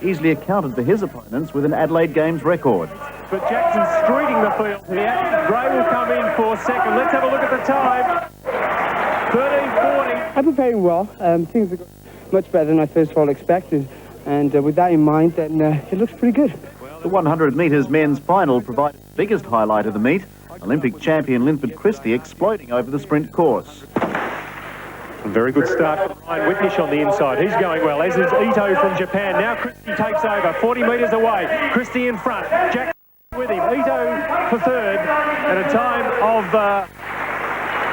easily accounted for his opponents with an Adelaide Games record. But Jackson's streeting the field here. Gray will come in for second. Let's have a look at the time. 13:40. I'm preparing well. Things are much better than I first of all expected. And with that in mind, then it looks pretty good. The 100 metres men's final provided the biggest highlight of the meet. Olympic champion Linford Christie exploding over the sprint course. A very good start for Ryan Whitnish on the inside. He's going well, as is Ito from Japan. Now Christie takes over, 40 metres away. Christie in front, Jack with him. Ito for third, at a time of,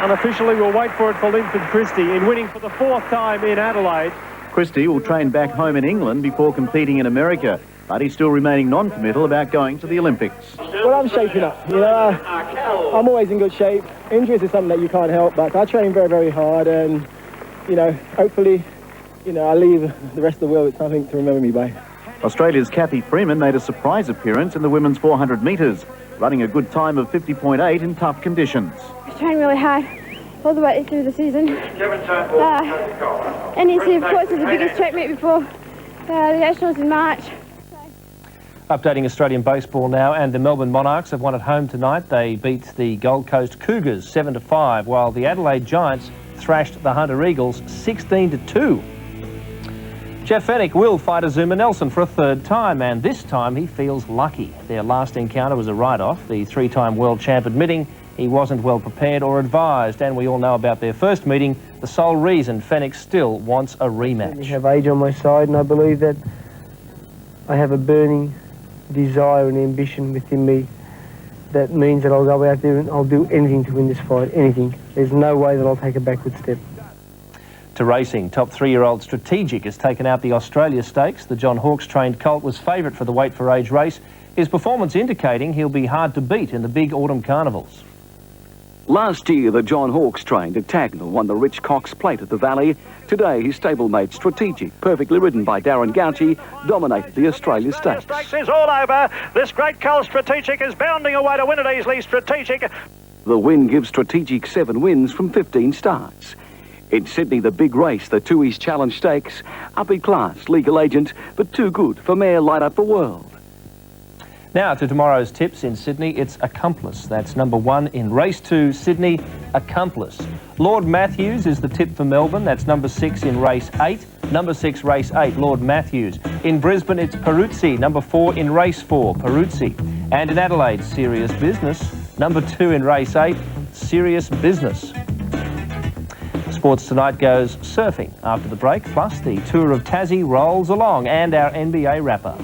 unofficially, we'll wait for it for Linford Christie in winning for the fourth time in Adelaide. Christie will train back home in England before competing in America, but he's still remaining non-committal about going to the Olympics. Well, I'm shaping up. You know, I'm always in good shape. Injuries is something that you can't help, but I train very, very hard, and you know, hopefully, you know, I leave the rest of the world with something to remember me by. Australia's Kathy Freeman made a surprise appearance in the women's 400 metres, running a good time of 50.8 in tough conditions. I trained really hard all the way through the season. NEC, of course, is the biggest track meet before the Nationals in March. Updating Australian baseball now, and the Melbourne Monarchs have won at home tonight. They beat the Gold Coast Cougars 7-5, while the Adelaide Giants thrashed the Hunter Eagles 16-2. Jeff Fennick will fight Azuma Nelson for a third time, and this time he feels lucky. Their last encounter was a write-off, the three-time world champ admitting he wasn't well prepared or advised, and we all know about their first meeting, the sole reason Fennick still wants a rematch. I have age on my side, and I believe that I have a burning desire and ambition within me that means that I'll go out there and I'll do anything to win this fight, anything. There's no way that I'll take a backward step. To racing, top 3-year-old Strategic has taken out the Australia Stakes. The John Hawkes-trained colt was favourite for the weight for age race, his performance indicating he'll be hard to beat in the big autumn carnivals. Last year, the John Hawkes trained at Tagnell won the Rich Cox Plate at the Valley. Today, his stablemate Strategic, perfectly ridden by Darren Gauci, dominated the Australia Stakes. Stakes is all over. This great colt Strategic is bounding away to win it easily. Strategic. The win gives Strategic 7 wins from 15 starts. In Sydney, the big race, the 2 East Challenge Stakes, upper class, legal agent, but too good for Mayor Light Up the World. Now to tomorrow's tips in Sydney, it's Accomplice. That's number 1 in race 2, Sydney, Accomplice. Lord Matthews is the tip for Melbourne. That's number 6 in race 8. Number 6, race 8, Lord Matthews. In Brisbane, it's Peruzzi. Number 4 in race 4, Peruzzi. And in Adelaide, Serious Business. Number 2 in race 8, Serious Business. Sports Tonight goes surfing after the break, plus the Tour of Tassie rolls along, and our NBA wrapper.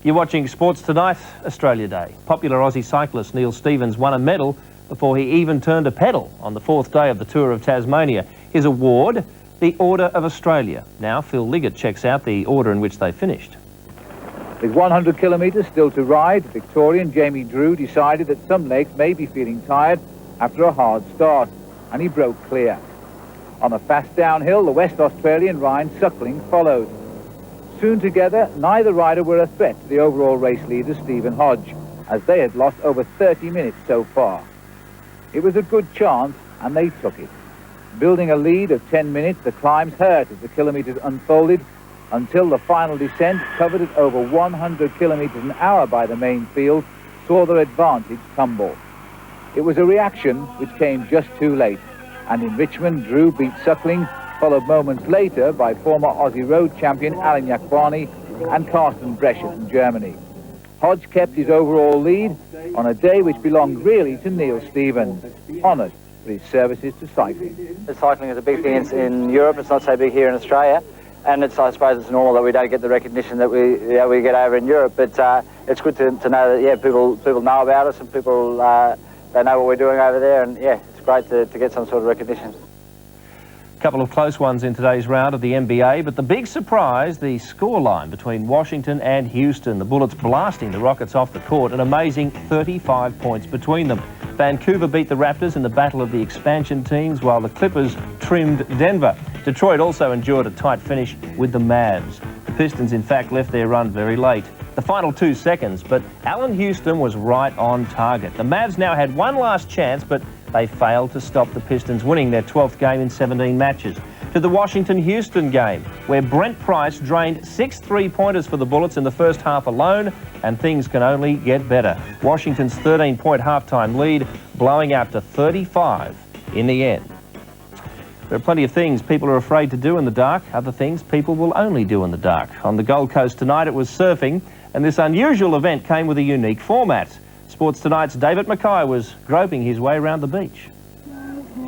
You're watching Sports Tonight, Australia Day. Popular Aussie cyclist Neil Stevens won a medal before he even turned a pedal on the 4th day of the Tour of Tasmania. His award, the Order of Australia. Now Phil Liggett checks out the order in which they finished. With 100 kilometres still to ride, Victorian Jamie Drew decided that some legs may be feeling tired after a hard start, and he broke clear. On a fast downhill, the West Australian Ryan Suckling followed. Soon together, neither rider were a threat to the overall race leader Stephen Hodge, as they had lost over 30 minutes so far. It was a good chance, and they took it. Building a lead of 10 minutes, the climbs hurt as the kilometres unfolded, until the final descent, covered at over 100 kilometres an hour by the main field, saw their advantage tumble. It was a reaction which came just too late, and in Richmond, Drew beat Suckling, followed moments later by former Aussie road champion Alan Yakwani and Carsten Brescher from Germany. Hodge kept his overall lead on a day which belonged really to Neil Stevens, honoured for his services to cycling. Cycling is a big thing in Europe. It's not so big here in Australia. And I suppose it's normal that we don't get the recognition that we get over in Europe, but it's good to know that people know about us, and people they know what we're doing over there, and it's great to get some sort of recognition. A couple of close ones in today's round of the NBA, but the big surprise, the scoreline between Washington and Houston. The Bullets blasting the Rockets off the court, an amazing 35 points between them. Vancouver beat the Raptors in the battle of the expansion teams, while the Clippers trimmed Denver. Detroit also endured a tight finish with the Mavs. The Pistons, in fact, left their run very late, the final 2 seconds, but Allen Houston was right on target. The Mavs now had one last chance, but they failed to stop the Pistons winning their 12th game in 17 matches. To the Washington-Houston game, where Brent Price drained 6 3-pointers for the Bullets in the first half alone, and things can only get better. Washington's 13-point halftime lead blowing out to 35 in the end. There are plenty of things people are afraid to do in the dark, other things people will only do in the dark. On the Gold Coast tonight it was surfing, and this unusual event came with a unique format. Sports Tonight's David Mackay was groping his way around the beach.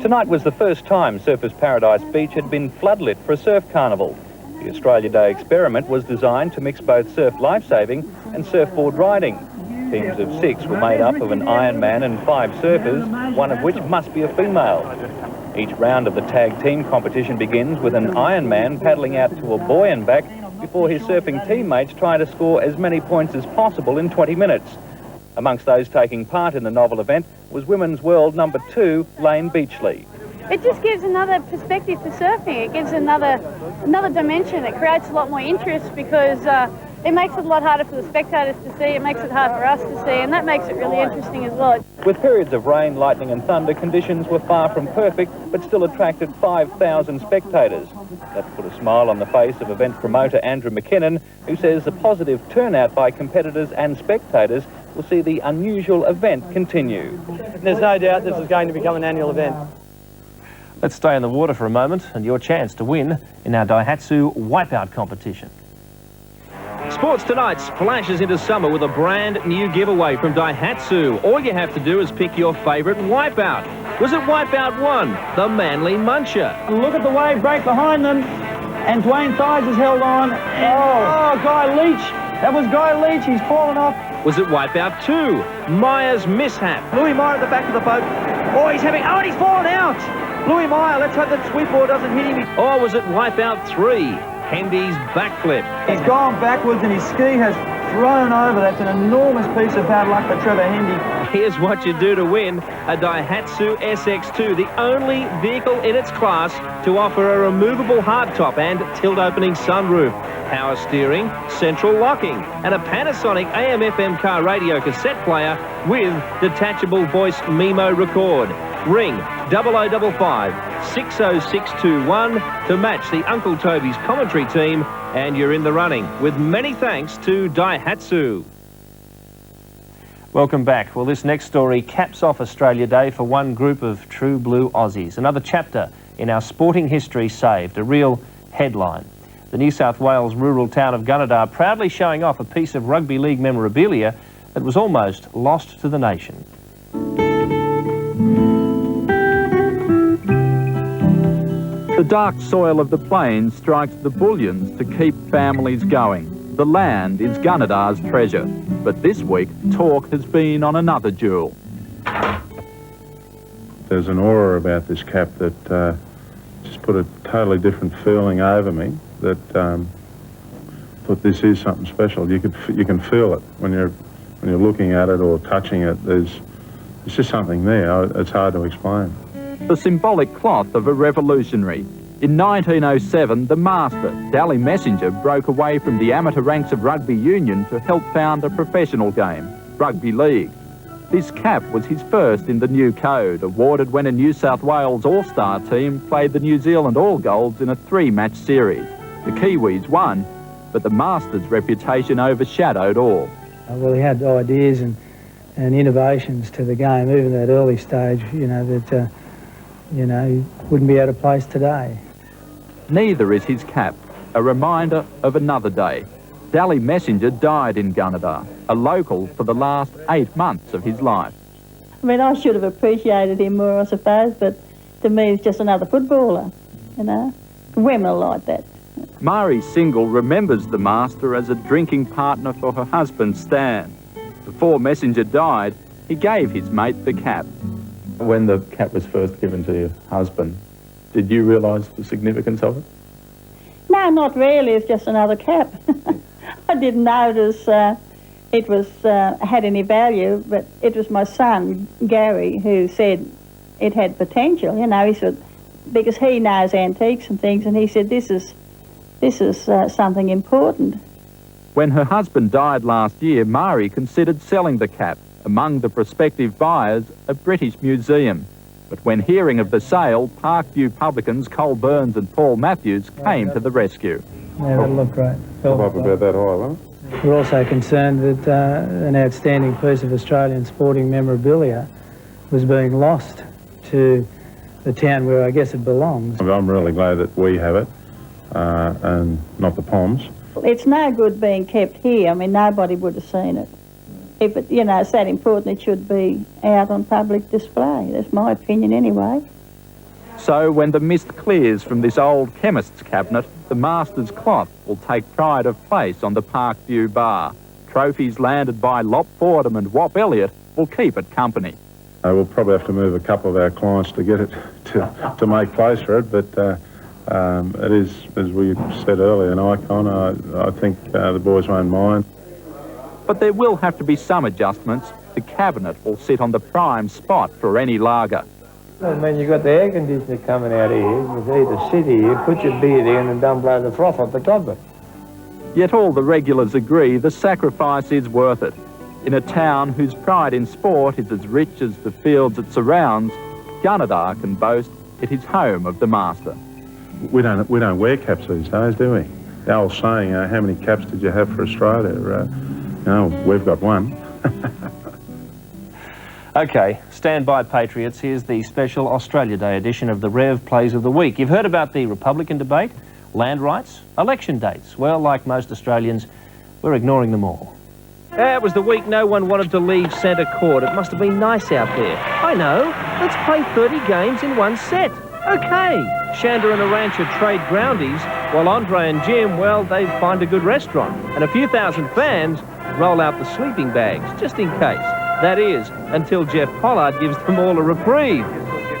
Tonight was the first time Surfers Paradise Beach had been floodlit for a surf carnival. The Australia Day experiment was designed to mix both surf lifesaving and surfboard riding. Teams of 6 were made up of an Ironman and 5 surfers, one of which must be a female. Each round of the tag team competition begins with an Ironman paddling out to a buoy and back before his surfing teammates try to score as many points as possible in 20 minutes. Amongst those taking part in the novel event was Women's World number 2, Lane Beachley. It just gives another perspective to surfing. It gives another dimension. It creates a lot more interest because it makes it a lot harder for the spectators to see. It makes it hard for us to see, and that makes it really interesting as well. With periods of rain, lightning and thunder, conditions were far from perfect, but still attracted 5,000 spectators. That put a smile on the face of event promoter Andrew McKinnon, who says the positive turnout by competitors and spectators will see the unusual event continue. There's no doubt this is going to become an annual event. Let's stay in the water for a moment and your chance to win in our Daihatsu Wipeout competition. Sports Tonight splashes into summer with a brand new giveaway from Daihatsu. All you have to do is pick your favourite Wipeout. Was it Wipeout 1, the Manly Muncher? Look at the wave break behind them, and Dwayne Thies has held on. And, Guy Leach. That was Guy Leach. He's fallen off. Was it Wipeout 2, Myers Mishap? Louis Meyer at the back of the boat. Oh, he's and he's fallen out. Louis Meyer, let's hope that sweepboard doesn't hit him. Or was it Wipeout 3, Hendy's backflip? He's gone backwards and his ski has thrown over. That's an enormous piece of bad luck for Trevor Hendy. Here's what you do to win a Daihatsu SX2, the only vehicle in its class to offer a removable hardtop and tilt-opening sunroof, power steering, central locking, and a Panasonic AM/FM car radio cassette player with detachable voice Mimo record. Ring 0055 60621 to match the Uncle Toby's commentary team, and you're in the running, with many thanks to Daihatsu. Welcome back. Well, this next story caps off Australia Day for one group of true blue Aussies. Another chapter in our sporting history saved, a real headline. The New South Wales rural town of Gunnedah proudly showing off a piece of rugby league memorabilia that was almost lost to the nation. The dark soil of the plains strikes the bullions to keep families going. The land is Gunnedah's treasure. But this week, talk has been on another jewel. There's an aura about this cap that just put a totally different feeling over me, that thought this is something special. You can feel it when you're looking at it or touching it. It's just something there. It's hard to explain. The symbolic cloth of a revolutionary. In 1907, the master, Dally Messenger, broke away from the amateur ranks of rugby union to help found a professional game, rugby league. This cap was his first in the new code, awarded when a New South Wales All-Star team played the New Zealand All Golds in a 3-match series. The Kiwis won, but the master's reputation overshadowed all. Well, he had ideas and innovations to the game, even at that early stage, that he wouldn't be out of place today. Neither is his cap, a reminder of another day. Dally Messenger died in Gunnedah, a local for the last 8 months of his life. I mean, I should have appreciated him more, I suppose, but to me he's just another footballer, Women are like that. Mari Single remembers the master as a drinking partner for her husband Stan. Before Messenger died, he gave his mate the cap. When the cap was first given to your husband, did you realise the significance of it? No, not really. It's just another cap. I didn't notice it was had any value, but it was my son, Gary, who said it had potential. He said, because he knows antiques and things, and he said, this is this is something important. When her husband died last year, Mari considered selling the cap. Among the prospective buyers, a British museum. But when hearing of the sale, Parkview publicans Cole Burns and Paul Matthews came to the rescue. Yeah, that'll look great. Up about that high, won't it? We're also concerned that an outstanding piece of Australian sporting memorabilia was being lost to the town where I guess it belongs. I'm really glad that we have it and not the Poms. It's no good being kept here. I mean, nobody would have seen it. If it, you know, it's that important, it should be out on public display. That's my opinion anyway. So when the mist clears from this old chemist's cabinet, the Masters cloth will take pride of place on the Parkview bar. Trophies landed by Lop Fordham and Wop Elliott will keep it company. We'll probably have to move a couple of our clients to get it to make place for it, but it is, as we said earlier, an icon. I think the boys won't mind. But there will have to be some adjustments. The cabinet will sit on the prime spot for any lager. I mean, you've got the air conditioner coming out of here. You either sit here, put your beer in and don't blow the froth off the top of it. Yet all the regulars agree the sacrifice is worth it. In a town whose pride in sport is as rich as the fields it surrounds, Gunnedah can boast it is home of the Master. We don't wear caps these days, do we? The old saying, how many caps did you have for Australia? No, we've got one. OK, stand by, Patriots. Here's the special Australia Day edition of the Rev Plays of the Week. You've heard about the Republican debate, land rights, election dates. Well, like most Australians, we're ignoring them all. It was the week no one wanted to leave centre court. It must have been nice out there. I know. Let's play 30 games in one set. OK. Shanda and Arantxa trade groundies, while Andre and Jim, well, they find a good restaurant. And a few thousand fans roll out the sleeping bags, just in case. That is, until Jeff Pollard gives them all a reprieve.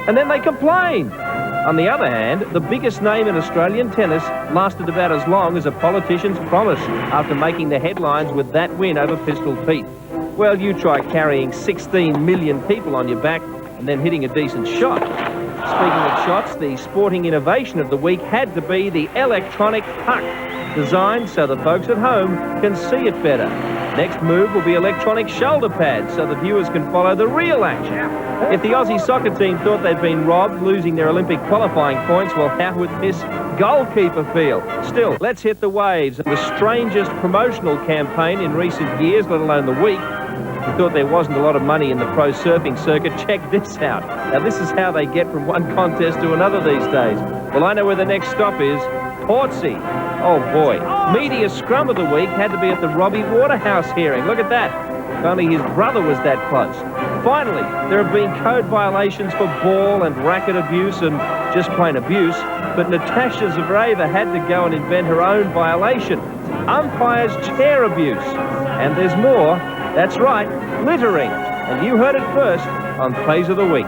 And then they complain. On the other hand, the biggest name in Australian tennis lasted about as long as a politician's promise after making the headlines with that win over Pistol Pete. Well, you try carrying 16 million people on your back and then hitting a decent shot. Speaking of shots, the sporting innovation of the week had to be the electronic puck, designed so the folks at home can see it better. Next move will be electronic shoulder pads so the viewers can follow the real action. If the Aussie soccer team thought they'd been robbed, losing their Olympic qualifying points, well, how would this goalkeeper feel? Still, let's hit the waves. The strangest promotional campaign in recent years, let alone the week. You thought there wasn't a lot of money in the pro surfing circuit. Check this out. Now, this is how they get from one contest to another these days. Well, I know where the next stop is. Portsea. Oh, boy. Media scrum of the week had to be at the Robbie Waterhouse hearing. Look at that. If only his brother was that close. Finally, there have been code violations for ball and racket abuse and just plain abuse, but Natasha Zavreva had to go and invent her own violation. Umpire's chair abuse. And there's more. That's right, littering. And you heard it first on Plays of the Week.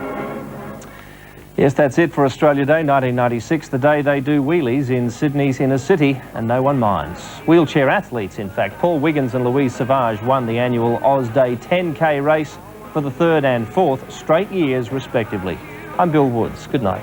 Yes, that's it for Australia Day 1996, the day they do wheelies in Sydney's inner city, and no one minds. Wheelchair athletes, in fact. Paul Wiggins and Louise Savage won the annual Oz Day 10K race for the third and fourth straight years, respectively. I'm Bill Woods. Good night.